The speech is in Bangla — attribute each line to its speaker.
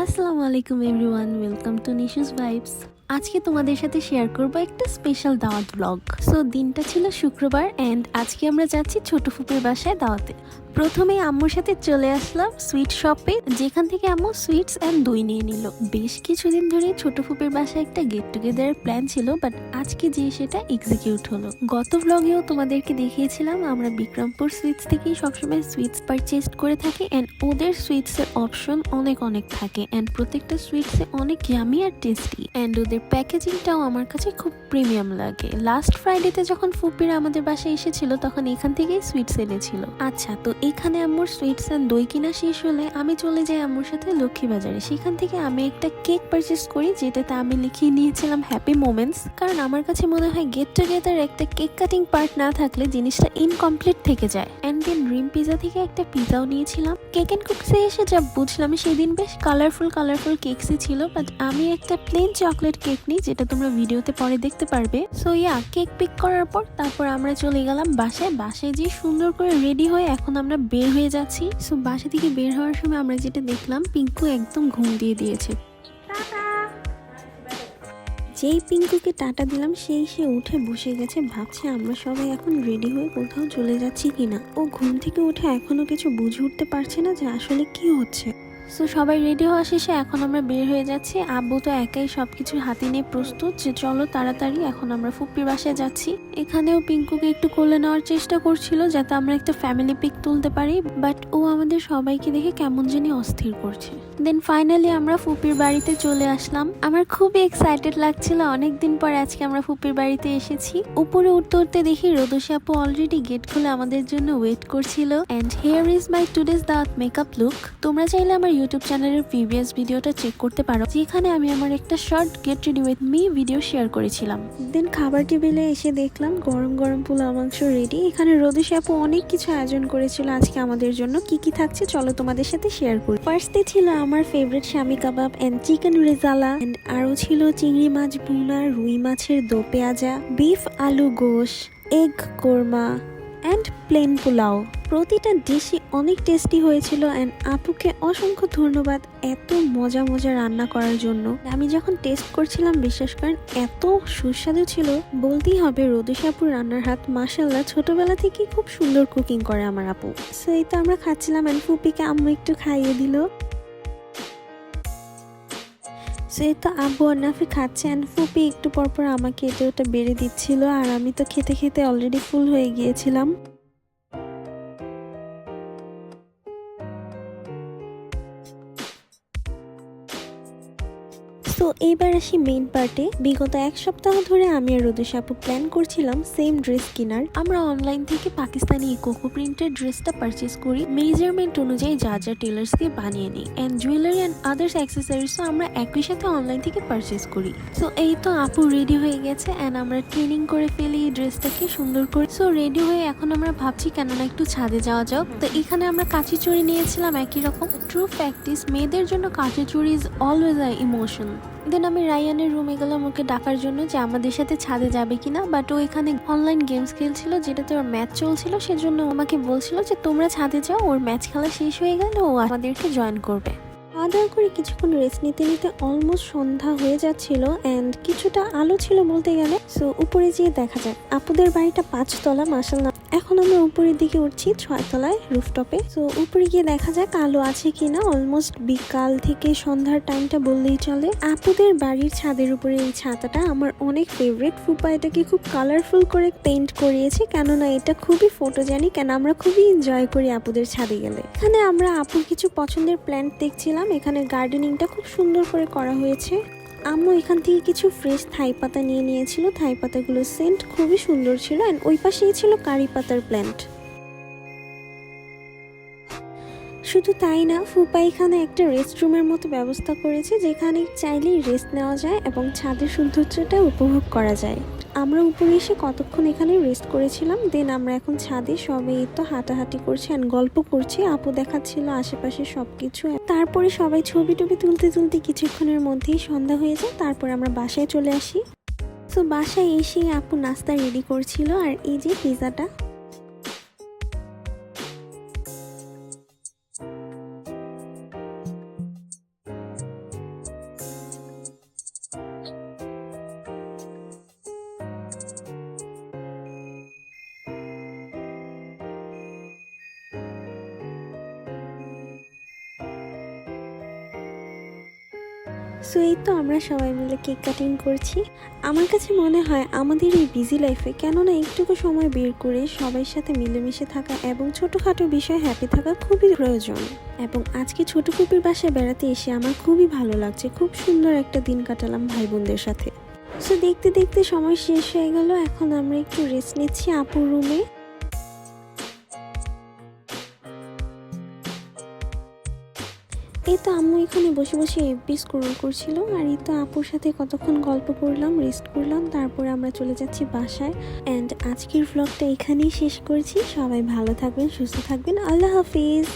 Speaker 1: আসসালামু আলাইকুম এভরিওয়ান, ওয়েলকাম টু নিশুস ভাইবস। আজকে তোমাদের সাথে শেয়ার করব একটা স্পেশাল দাওয়াত ব্লগ। সো দিনটা ছিল শুক্রবার এন্ড আজকে আমরা যাচ্ছি ছোট ফুপির বাসায় দাওয়াতে। প্রথমে আম্মুর সাথে চলে আসলাম সুইট শপে, যেখান থেকে আম্মু সুইটস এন্ড দই নিয়ে নিল। বেশ কিছুদিন ধরে ছোট ফুপির বাসায় একটা গেট টুগেদারের প্ল্যান ছিল, বাট আজকে যে সেটা এক্সিকিউট হলো। গত ব্লগেও তোমাদেরকে দেখিয়েছিলাম আমরা বিক্রমপুর সুইটস থেকেই সবসময় সুইটস পারচেজ করে থাকি এন্ড ওদের সুইটস এর অপশন অনেক থাকে এন্ড প্রত্যেকটা সুইটস এ অনেক ইয়ামি আর টেস্টি এন্ড ওদের প্যাকেজিংটাও আমার কাছে খুব প্রিমিয়াম লাগে। লাস্ট ফ্রাইডেতে যখন ফুপিরা আমাদের বাসায় এসেছিল তখন এখান থেকেই সুইটস এনেছিল। আচ্ছা, তো এখানে আম্মুর সুইটস এন্ড দই কিনা শেষ হলে আমি চলে যাই আম্মুর সাথে লক্ষ্মীবাজারে। সেখান থেকে আমি একটা কেক পারচেস করি, যেটাতে আমি লিখিয়ে নিয়েছিলাম হ্যাপি মোমেন্টস। কারণ আমার কাছে মনে হয় গেট টুগেদার একটা কেক কাটিং পার্ট না থাকলে জিনিসটা ইনকমপ্লিট থেকে যায়। এন্ড দেন ড্রিম পিজা থেকে একটা পিজাও নিয়েছিলাম। কেক এন্ড কুকসে এসে যা বুঝলাম সেদিন বেশ কালারফুল কেকসই ছিল, বাট আমি একটা প্লেন চকলেট কেক নিই, যেটা তোমরা ভিডিওতে পরে দেখতে পারবে। সো কেক পিক করার পর তারপর আমরা চলে গেলাম বাসায় যে সুন্দর করে রেডি হয়ে এখন আমরা বের হয়ে যাচ্ছি। সো বাসা থেকে বের হওয়ার সময় আমরা যেটা দেখলাম, পিঙ্কু একদম ঘুম দিয়ে দিয়েছে। যেই পিঙ্কুকে টাটা দিলাম সে উঠে বসে গেছে, ভাবছে আমরা সবাই এখন রেডি হয়ে কোথাও চলে যাচ্ছি কিনা। ও ঘুম থেকে উঠে এখনো কিছু বুঝে উঠতে পারছে না যে আসলে কি হচ্ছে। সো সবাই রেডি হওয়া শেষে এখন আমরা বের হয়ে যাচ্ছি। আব্বু তো একাই সবকিছু হাতে নিয়ে প্রস্তুত যে চলো তাড়াতাড়ি এখন আমরা ফুপ্পির বাসায় যাচ্ছি। এখানেও পিঙ্কুকে একটু কোলে নেওয়ার চেষ্টা করছিল যাতে আমরা একটা ফ্যামিলি পিক তুলতে পারি, বাট ও আমাদের সবাইকে দেখে কেমন জানি অস্থির করছে। দেন ফাইনালি আমরা ফুপির বাড়িতে চলে আসলাম। আমার খুবই এক্সাইটেড লাগছিল, অনেকদিন পর আজকে আমরা ফুপির বাড়িতে এসেছি। উপরে উঠতে দেখি রোদসী আপু অলরেডি গেট খুলে আমাদের জন্য ওয়েট করছিল। And here is my today's দাওয়াত মেকআপ লুক। তোমরা চাইলে আমার ইউটিউব চ্যানেলের প্রিভিয়াস ভিডিওটা চেক করতে পারো, যেখানে আমি আমার একটা short get ready with me video share করেছিলাম। দেন খাবার টেবিলে এসে দেখলাম গরম গরম পোলাও মাংস রেডি। এখানে রোদসী আপু অনেক কিছু আয়োজন করেছিল আজকে আমাদের জন্য। কি থাকছে চলো তোমাদের সাথে শেয়ার করি। ফার্স্টে ছিল আমার favourite shami kebab and chicken rezala, and আরো ছিল চিংড়ি মাছ ভুনা, রুই মাছের দো পেঁয়াজা, বিফ আলু গোশ, egg korma and plain pulao. প্রতিটা ডিশই অনেক টেস্টি হয়েছিল এন্ড আপুকে অসংখ্য ধন্যবাদ এত মজা রান্না করার জন্য। আমি যখন টেস্ট করছিলাম বিশ্বাস করেন এত সুস্বাদু ছিল, বলতেই হবে রোদসী আপুর রান্নার হাত মাশাআল্লাহ। ছোটবেলা থেকেই খুব সুন্দর কুকিং করে আমার আপু। সো এই তো আমরা খাচ্ছিলাম এন্ড ফুপিকে আম্মু একটু খাইয়ে দিল। তো আব্বু আর নাফি খাচ্ছে এন্ড ফুপি একটু পরপর আমাকে এটা ওটা বেড়ে দিচ্ছিল, আর আমি তো খেতে অলরেডি ফুল হয়ে গিয়েছিলাম। তো এইবার আসি মেইন পার্টে। বিগত এক সপ্তাহ ধরে আমি আর রোদসী আপু প্ল্যান করছিলাম সেম ড্রেস কেনার। আমরা অনলাইন থেকে পাকিস্তানি কোকো প্রিন্টের ড্রেসটা পারচেজ করি, মেজারমেন্ট অনুযায়ী যা টেলার্স দিয়ে বানিয়ে নিই এন্ড জুয়েলারি এন্ড আদার্স অ্যাক্সেসরিজও আমরা একই সাথে অনলাইন থেকে পারচেজ করি। সো এই তো আপু রেডি হয়ে গেছে এন্ড আমরা ট্রেনিং করে ফেলি এই ড্রেসটাকে সুন্দর করে। সো রেডি হয়ে এখন আমরা ভাবছি কেননা একটু ছাদে যাওয়া যাক। তো এখানে আমরা কাঁচি চুড়ি নিয়েছিলাম একই রকম। ট্রু প্র্যাকটিস, মেয়েদের জন্য কাঁচি চুড়ি ইজ অলওয়েজ আ ইমোশন। দেন আমি রায়ানের রুমে গেলাম ওকে ডাকার জন্য যে আমাদের সাথে ছাদে যাবে কিনা, বাট ও এখানে অনলাইন গেমস খেলছিল যেটাতে ওর ম্যাচ চলছিল, সেজন্য আমাকে বলছিল যে তোমরা ছাদে যাও, ওর ম্যাচ খেলা শেষ হয়ে গেলে ও আমাদেরকে জয়েন করবে। খাওয়া দাওয়া করে কিছুক্ষণ রেস্ট নিতে অলমোস্ট সন্ধ্যা হয়ে যাচ্ছিল এন্ড কিছুটা আলো ছিল বলতে গেলে। সো উপরে যেয়ে দেখা যাক, আপুদের বাড়িটা 5 তলা মাশাআল্লাহ। এখন আমরা উপরের দিকে উঠছি 6 তলায় রুফটপে। সো উপরে গিয়ে দেখা যাক আলো আছে কিনা। অলমোস্ট বিকাল থেকে সন্ধ্যার টাইমটা বললেই চলে। আপুদের বাড়ির ছাদের উপরে এই ছাতাটা আমার অনেক ফেভারিট। ফুপা এটাকে খুব কালারফুল করে পেইন্ট করিয়েছে, কেননা এটা খুবই ফটোজেনিক এন্ড আমরা খুবই এনজয় করি আপুদের ছাদে গেলে। এখানে আমরা আপুর কিছু পছন্দের প্ল্যান্ট দেখছিলাম। এখানে গার্ডেনিংটা খুব সুন্দর করে করা হয়েছে। আম্মু এখান থেকে কিছু ফ্রেশ থাই পাতা নিয়ে নিয়েছিল। থাই পাতাগুলো সেন্ট খুবই সুন্দর ছিল এন্ড ওই পাশেই ছিল কারি পাতার প্ল্যান্ট। শুধু তাই না, ফুপা এখানে একটা রেস্টরুমের মতো ব্যবস্থা করেছে, যেখানে চাইলেই রেস্ট নেওয়া যায় এবং ছাদের সৌন্দর্যটা উপভোগ করা যায়। আমরা উপরে এসে কতক্ষণ এখানে রেস্ট করেছিলাম। দেন আমরা এখন ছাদে সবাই তো হাঁটাহাঁটি করছি এন্ড গল্প করছি। আপু দেখাচ্ছিল আশেপাশে সবকিছু। তারপরে সবাই ছবি টবি তুলতে কিছুক্ষণের মধ্যেই সন্ধ্যা হয়ে যায়। তারপরে আমরা বাসায় চলে আসি। তো বাসায় এসে আপু নাস্তা রেডি করছিল, আর এই যে পিজাটা। সো এই তো আমরা সবাই মিলে কেক কাটিং করছি। আমার কাছে মনে হয় আমাদের এই বিজি লাইফে কেননা একটুকু সময় বের করে সবার সাথে মিলেমিশে থাকা এবং ছোটোখাটো বিষয়ে হ্যাপি থাকা খুবই প্রয়োজন। এবং আজকে ছোট ফুপির বাসায় বেড়াতে এসে আমার খুবই ভালো লাগছে, খুব সুন্দর একটা দিন কাটালাম ভাই বোনদের সাথে। সো দেখতে দেখতে সময় শেষ হয়ে গেল, এখন আমরা একটু রেস্ট নিচ্ছি আপুর রুমে। এই তো আম্মু এখানে বসে বসে এফবি স্ক্রল করছিল, আর এই তো আপুর সাথে কতক্ষণ গল্প করলাম, রেস্ট করলাম, তারপরে আমরা চলে যাচ্ছি বাসায়। অ্যান্ড আজকের ভ্লগটা এখানেই শেষ করছি। সবাই ভালো থাকবেন, সুস্থ থাকবেন, আল্লাহ হাফিজ।